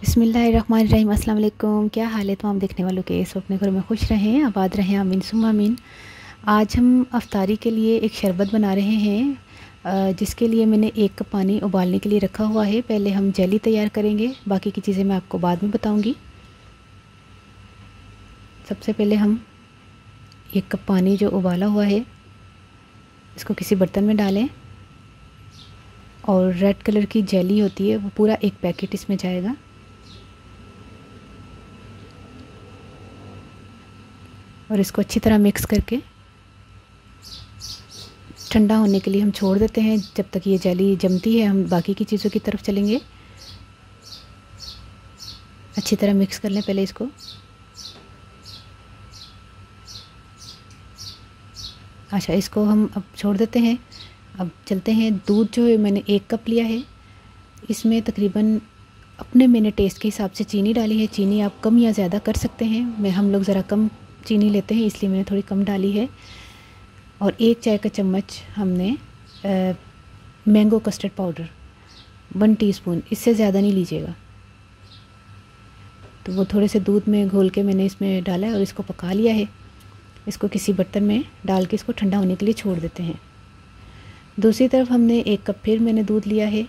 बिस्मिल्लाहिर्रहमानिर्रहीम। अस्सलाम वालेकुम। क्या हाल है तमाम देखने वालों के? सब अपने घरों में खुश रहें, आबाद रहें, आमीन सुम्मा आमीन। आज हम अफ्तारी के लिए एक शरबत बना रहे हैं, जिसके लिए मैंने 1 कप पानी उबालने के लिए रखा हुआ है। पहले हम जेली तैयार करेंगे, बाकी की चीज़ें मैं आपको बाद में बताऊंगी। सबसे पहले हम 1 कप पानी जो उबाला हुआ है इसको किसी बर्तन में डालें और रेड कलर की जेली होती है वो पूरा 1 पैकेट इसमें जाएगा। और इसको अच्छी तरह मिक्स करके ठंडा होने के लिए हम छोड़ देते हैं। जब तक ये जेली जमती है हम बाकी की चीज़ों की तरफ चलेंगे। अच्छी तरह मिक्स कर लें पहले इसको। अच्छा, इसको हम अब छोड़ देते हैं। अब चलते हैं। दूध जो है मैंने 1 कप लिया है, इसमें तकरीबन मैंने टेस्ट के हिसाब से चीनी डाली है। चीनी आप कम या ज़्यादा कर सकते हैं। हम लोग ज़रा कम चीनी लेते हैं इसलिए मैंने थोड़ी कम डाली है। और 1 चाय का चम्मच हमने मैंगो कस्टर्ड पाउडर 1 टीस्पून, इससे ज़्यादा नहीं लीजिएगा। तो वो थोड़े से दूध में घोल के मैंने इसमें डाला है और इसको पका लिया है। इसको किसी बर्तन में डाल के इसको ठंडा होने के लिए छोड़ देते हैं। दूसरी तरफ हमने 1 कप फिर मैंने दूध लिया है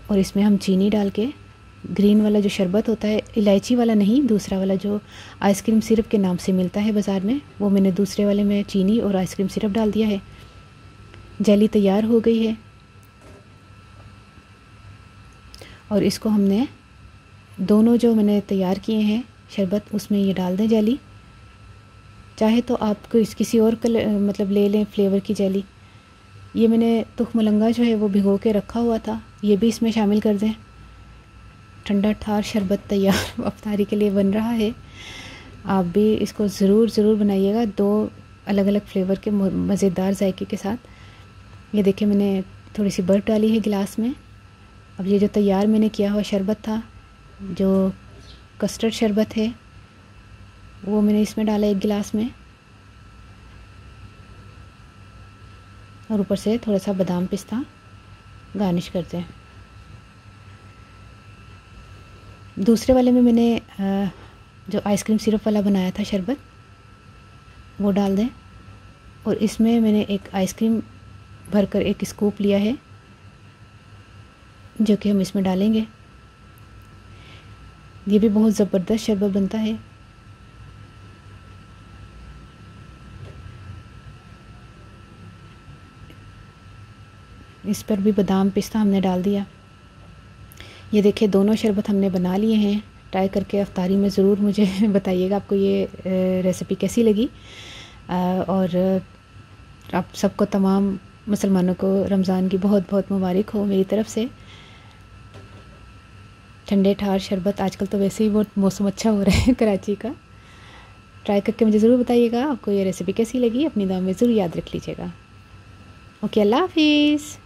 और इसमें हम चीनी डाल के ग्रीन वाला जो शरबत होता है, इलायची वाला नहीं, दूसरा वाला जो आइसक्रीम सिरप के नाम से मिलता है बाज़ार में, वो मैंने दूसरे वाले में चीनी और आइसक्रीम सिरप डाल दिया है। जेली तैयार हो गई है और इसको हमने दोनों जो मैंने तैयार किए हैं शरबत उसमें ये डाल दें जेली। चाहे तो आप किसी और कलर मतलब ले लें फ्लेवर की जेली। ये मैंने तुखमलंगा जो है वो भिगो के रखा हुआ था, ये भी इसमें शामिल कर दें। ठंडा ठार शरबत तैयार अफ्तारी के लिए बन रहा है। आप भी इसको ज़रूर बनाइएगा, 2 अलग अलग फ्लेवर के मज़ेदार जायके के साथ। ये देखिए मैंने थोड़ी सी बर्फ़ डाली है गिलास में। अब ये जो तैयार मैंने किया हुआ शरबत था, जो कस्टर्ड शरबत है, वो मैंने इसमें डाला 1 गिलास में और ऊपर से थोड़ा सा बादाम पिस्ता गार्निश करते हैं। दूसरे वाले में मैंने जो आइसक्रीम सिरप वाला बनाया था शरबत वो डाल दें और इसमें मैंने एक आइसक्रीम भरकर 1 स्कूप लिया है जो कि हम इसमें डालेंगे। ये भी बहुत ज़बरदस्त शरबत बनता है। इस पर भी बादाम पिस्ता हमने डाल दिया। ये देखिए दोनों शरबत हमने बना लिए हैं। ट्राई करके अफ्तारी में ज़रूर मुझे बताइएगा आपको ये रेसिपी कैसी लगी। और आप सबको, तमाम मुसलमानों को रमज़ान की बहुत बहुत मुबारक हो मेरी तरफ़ से। ठंडे ठार शरबत, आजकल तो वैसे ही बहुत मौसम अच्छा हो रहा है कराची का। ट्राई करके मुझे ज़रूर बताइएगा आपको ये रेसिपी कैसी लगी। अपनी दुआ में ज़रूर याद रख लीजिएगा। ओके, अल्लाह हाफिज़।